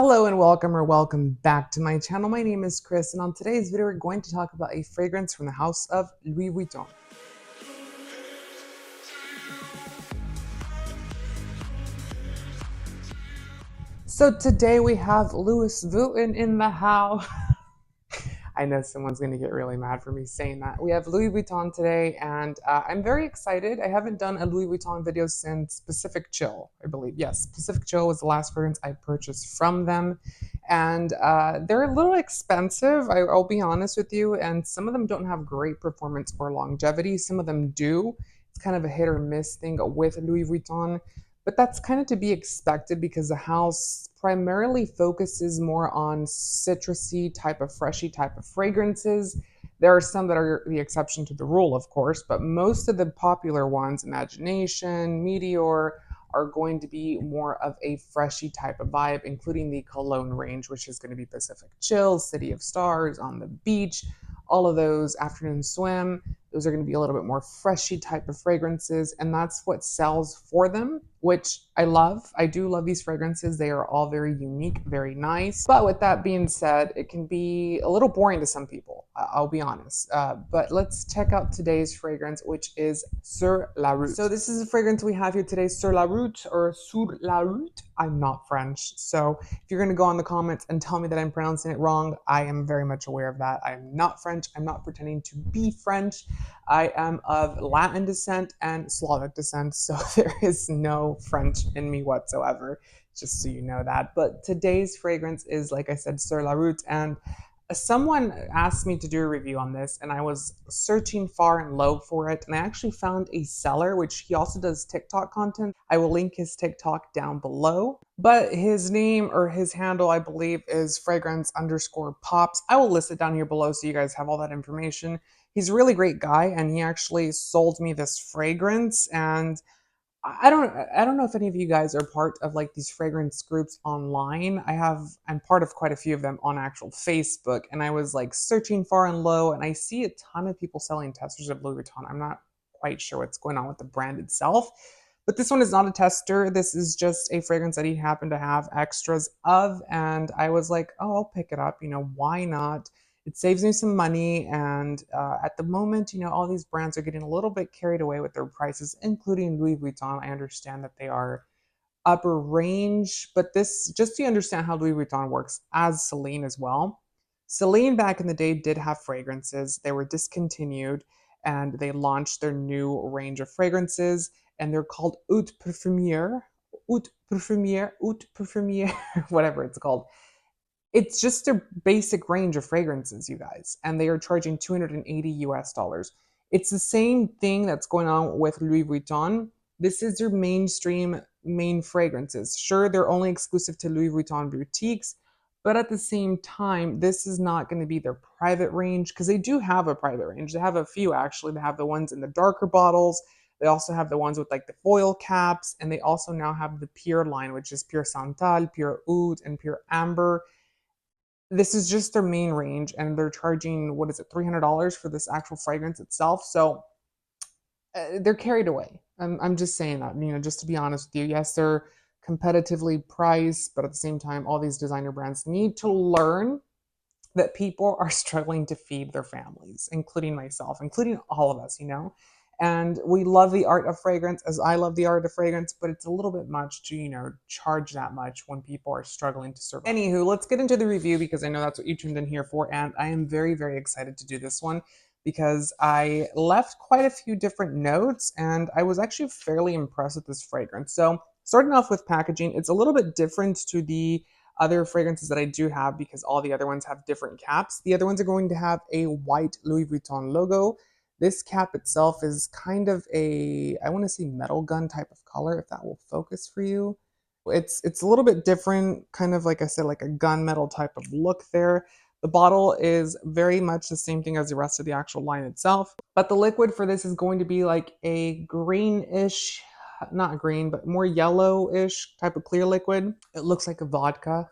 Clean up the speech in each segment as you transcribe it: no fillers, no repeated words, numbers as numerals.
Hello and welcome or welcome back to my channel. My name is Chris and on today's video we're going to talk about a fragrance from the house of Louis Vuitton. So today we have Louis Vuitton in the house. I know someone's going to get really mad for me saying that. We have Louis Vuitton today, and I'm very excited. I haven't done a Louis Vuitton video since Pacific Chill, I believe. Yes, Pacific Chill was the last fragrance I purchased from them. And they're a little expensive, I'll be honest with you, and some of them don't have great performance or longevity. Some of them do. It's kind of a hit or miss thing with Louis Vuitton. But that's kind of to be expected because the house primarily focuses more on citrusy type of freshy type of fragrances. There are some that are the exception to the rule, of course, but most of the popular ones, Imagination, Meteor, are going to be more of a freshy type of vibe, including the Cologne range, which is going to be Pacific Chill, City of Stars, On the Beach, all of those, Afternoon Swim. Those are going to be a little bit more freshy type of fragrances, and that's what sells for them, which I love. I do love these fragrances. They are all very unique, very nice. But with that being said, it can be a little boring to some people, I'll be honest. But let's check out today's fragrance, which is Sur la Route. So this is a fragrance we have here today, Sur la Route or Sur la Route. I'm not French, so if you're going to go in the comments and tell me that I'm pronouncing it wrong, I am very much aware of that. I am not French. I'm not pretending to be French. I am of Latin descent and Slavic descent, so there is no French in me whatsoever, just so you know that. But today's fragrance is, like I said, Sur la Route, and someone asked me to do a review on this, and I was searching far and low for it, and I actually found a seller, which he also does TikTok content. I will link his TikTok down below, but his name or his handle, I believe, is fragrance_pops. I will list it down here below so you guys have all that information. He's a really great guy, and he actually sold me this fragrance, and I don't know if any of you guys are part of like these fragrance groups online. I'm part of quite a few of them on actual Facebook, and I was like searching far and low, and I see a ton of people selling testers of Louis Vuitton. I'm not quite sure what's going on with the brand itself, but this one is not a tester. This is just a fragrance that he happened to have extras of, and I was like, oh, I'll pick it up. You know, why not? It saves me some money, and at the moment, you know, all these brands are getting a little bit carried away with their prices, including Louis Vuitton. I understand that they are upper range, but this, just so you understand how Louis Vuitton works, as Celine as well. Celine back in the day did have fragrances. They were discontinued, and they launched their new range of fragrances, and they're called Haute Parfumier, whatever it's called. It's just a basic range of fragrances, you guys, and they are charging 280 US dollars. It's the same thing that's going on with Louis Vuitton. This is their mainstream main fragrances. Sure, they're only exclusive to Louis Vuitton boutiques, but at the same time, this is not going to be their private range because they do have a private range. They have a few actually. They have the ones in the darker bottles. They also have the ones with like the foil caps, and they also now have the Pure line, which is Pure Santal, Pure Oud, and Pure Amber. This is just their main range, and they're charging, what is it, $300 for this actual fragrance itself. So they're carried away. I'm just saying that, you know, just to be honest with you. Yes, they're competitively priced, but at the same time, all these designer brands need to learn that people are struggling to feed their families, including myself, including all of us, you know? And we love the art of fragrance, as I love the art of fragrance, but it's a little bit much to, you know, charge that much when people are struggling to survive. Anywho, let's get into the review because I know that's what you tuned in here for. And I am very, very excited to do this one because I left quite a few different notes and I was actually fairly impressed with this fragrance. So starting off with packaging, it's a little bit different to the other fragrances that I do have because all the other ones have different caps. The other ones are going to have a white Louis Vuitton logo. This cap itself is kind of a, I want to say metal gun type of color, if that will focus for you. It's a little bit different, kind of like I said, like a gunmetal type of look there. The bottle is very much the same thing as the rest of the actual line itself, but the liquid for this is going to be like a greenish, not green, but more yellowish type of clear liquid. It looks like a vodka,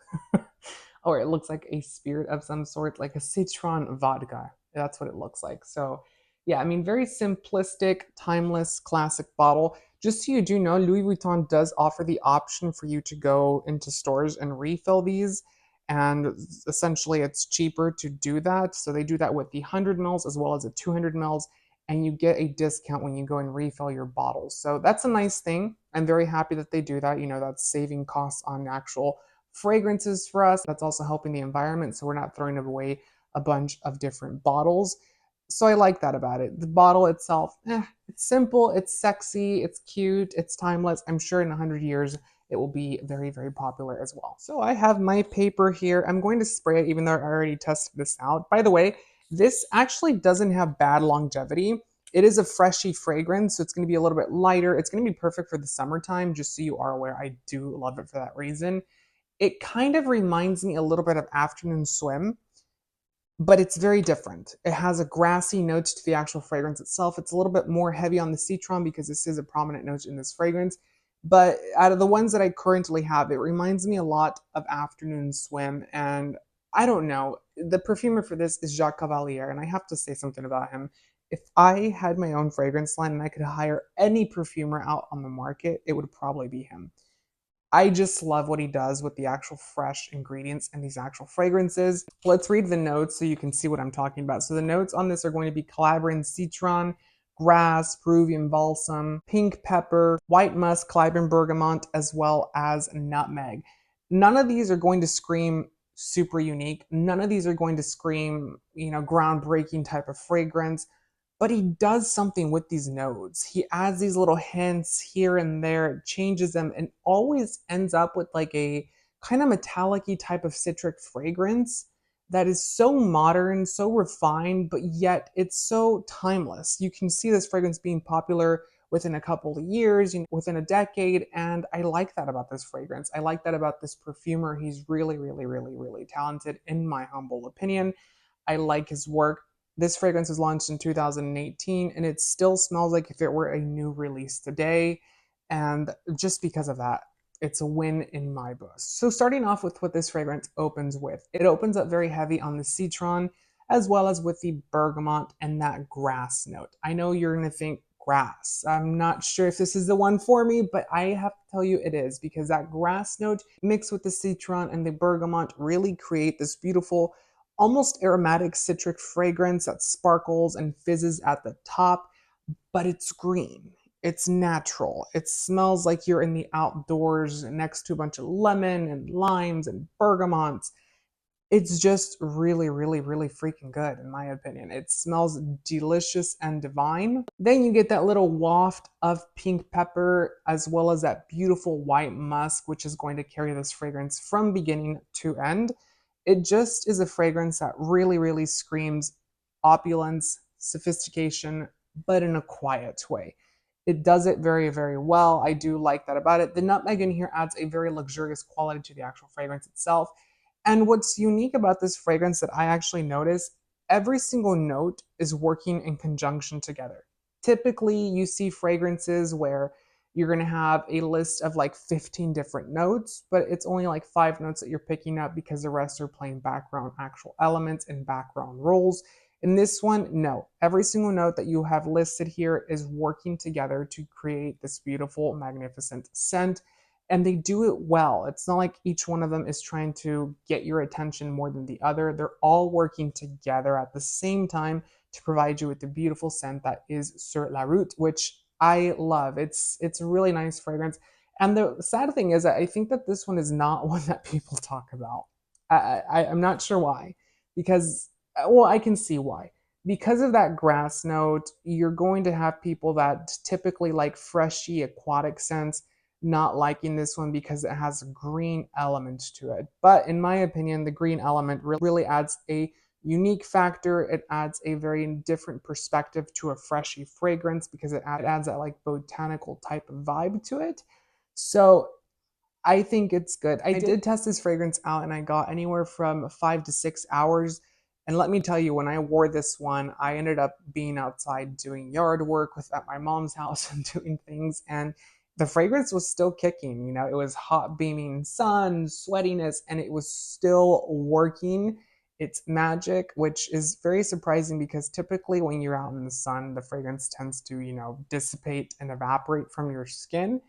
or it looks like a spirit of some sort, like a citron vodka. That's what it looks like. So Yeah, I mean, very simplistic, timeless, classic bottle. Just so you do know, Louis Vuitton does offer the option for you to go into stores and refill these. And essentially, it's cheaper to do that. So they do that with the 100 mils as well as the 200 mils. And you get a discount when you go and refill your bottles. So that's a nice thing. I'm very happy that they do that. You know, that's saving costs on actual fragrances for us. That's also helping the environment. So we're not throwing away a bunch of different bottles. So I like that about it. The bottle itself, it's simple, it's sexy, it's cute, it's timeless. I'm sure in 100 years it will be very, very popular as well. So I have my paper here. I'm going to spray it even though I already tested this out. By the way, this actually doesn't have bad longevity. It is a freshy fragrance, so it's going to be a little bit lighter. It's going to be perfect for the summertime, just so you are aware. I do love it for that reason. It kind of reminds me a little bit of Afternoon Swim, but it's very different. It has a grassy note to the actual fragrance itself. It's a little bit more heavy on the citron because this is a prominent note in this fragrance. But out of the ones that I currently have, it reminds me a lot of Afternoon Swim. And I don't know, the perfumer for this is Jacques Cavalier, and I have to say something about him. If I had my own fragrance line and I could hire any perfumer out on the market, it would probably be him. I just love what he does with the actual fresh ingredients and these actual fragrances. Let's read the notes so you can see what I'm talking about. So the notes on this are going to be Calabrian citron, grass, Peruvian balsam, pink pepper, white musk, Calabrian bergamot, as well as nutmeg. None of these are going to scream super unique. None of these are going to scream, groundbreaking type of fragrance, but he does something with these notes. He adds these little hints here and there, changes them, and always ends up with like a kind of metallic-y type of citric fragrance that is so modern, so refined, but yet it's so timeless. You can see this fragrance being popular within a couple of years, within a decade, and I like that about this fragrance. I like that about this perfumer. He's really, really, really, really talented, in my humble opinion. I like his work. This fragrance was launched in 2018 and it still smells like if it were a new release today. And just because of that, it's a win in my book. So starting off with what this fragrance opens with, it opens up very heavy on the citron as well as with the bergamot and that grass note. I know you're going to think grass. I'm not sure if this is the one for me, but I have to tell you it is, because that grass note mixed with the citron and the bergamot really create this beautiful, almost aromatic citric fragrance that sparkles and fizzes at the top, but it's green. It's natural. It smells like you're in the outdoors next to a bunch of lemon and limes and bergamots. It's just really, really, really freaking good, in my opinion. It smells delicious and divine. Then you get that little waft of pink pepper, as well as that beautiful white musk, which is going to carry this fragrance from beginning to end. It just is a fragrance that really, really screams opulence, sophistication, but in a quiet way. It does it very, very well. I do like that about it. The nutmeg in here adds a very luxurious quality to the actual fragrance itself. And what's unique about this fragrance that I actually notice, every single note is working in conjunction together. Typically, you see fragrances where you're going to have a list of like 15 different notes, but it's only like 5 notes that you're picking up because the rest are playing background actual elements and background roles. In this one, no. Every single note that you have listed here is working together to create this beautiful, magnificent scent, and they do it well. It's not like each one of them is trying to get your attention more than the other. They're all working together at the same time to provide you with the beautiful scent that is Sur la Route, which I love. It's a really nice fragrance. And the sad thing is that I think that this one is not one that people talk about. I'm not sure why, because, well, I can see why. Because of that grass note, you're going to have people that typically like freshy aquatic scents not liking this one because it has a green element to it. But in my opinion, the green element really adds a unique factor. It adds a very different perspective to a freshy fragrance because it adds that like botanical type of vibe to it. So I think it's good. I did test this fragrance out and I got anywhere from 5 to 6 hours. And let me tell you, when I wore this one, I ended up being outside doing yard work at my mom's house and doing things. And the fragrance was still kicking. It was hot, beaming sun, sweatiness, and it was still working It's magic, which is very surprising because typically when you're out in the sun, the fragrance tends to, dissipate and evaporate from your skin.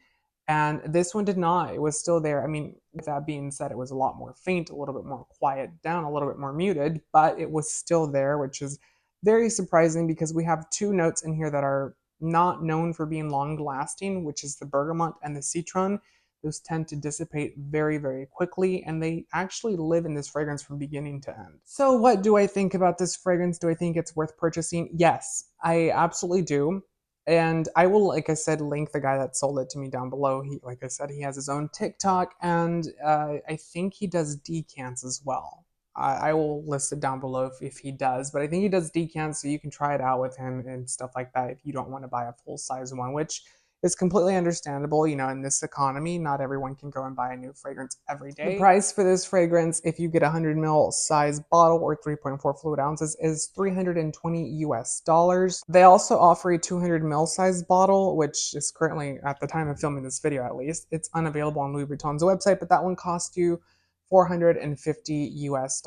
And this one did not. It was still there. I mean, with that being said, it was a lot more faint, a little bit more quiet down, a little bit more muted, but it was still there, which is very surprising because we have two notes in here that are not known for being long lasting, which is the bergamot and the citron. Those tend to dissipate very, very quickly, and they actually live in this fragrance from beginning to end. So, what do I think about this fragrance? Do I think it's worth purchasing? Yes, I absolutely do. And I will, like I said, link the guy that sold it to me down below. He, like I said, he has his own TikTok, and I think he does decants as well. I will list it down below if he does, but I think he does decants, so you can try it out with him and stuff like that if you don't want to buy a full size one, which is completely understandable. In this economy, not everyone can go and buy a new fragrance every day. The price for this fragrance, if you get a 100 ml size bottle or 3.4 fluid ounces, is $320 US. They also offer a 200 ml size bottle, which is currently, at the time of filming this video at least, it's unavailable on Louis Vuitton's website, but that one costs you $450 US,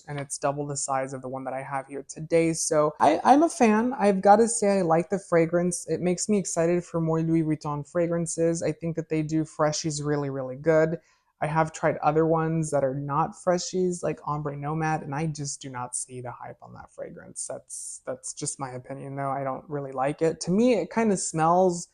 and it's double the size of the one that I have here today. So I'm a fan. I've got to say I like the fragrance. It makes me excited for more Louis Vuitton fragrances. I think that they do freshies really, really good. I have tried other ones that are not freshies, like Ombre Nomad, and I just do not see the hype on that fragrance. That's just my opinion, though. I don't really like it. To me, it kind of smells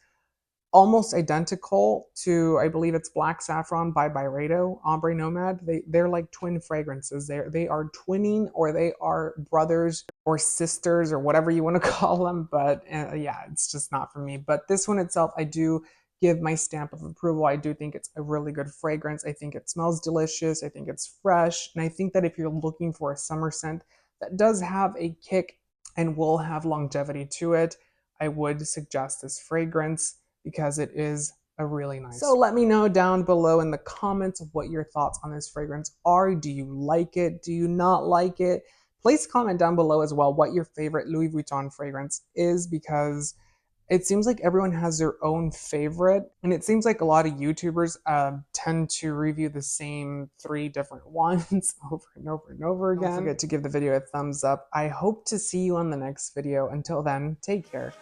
almost identical to, I believe it's Black Saffron by Byredo, Ombre Nomad. They're like twin fragrances. They are twinning, or they are brothers or sisters or whatever you want to call them. But yeah, it's just not for me. But this one itself, I do give my stamp of approval. I do think it's a really good fragrance. I think it smells delicious. I think it's fresh. And I think that if you're looking for a summer scent that does have a kick and will have longevity to it, I would suggest this fragrance because it is a really nice. So let me know down below in the comments what your thoughts on this fragrance are. Do you like it? Do you not like it? Please comment down below as well what your favorite Louis Vuitton fragrance is, because it seems like everyone has their own favorite, and it seems like a lot of YouTubers tend to review the same 3 different ones over and over and over again. Don't forget to give the video a thumbs up. I hope to see you on the next video. Until then, take care.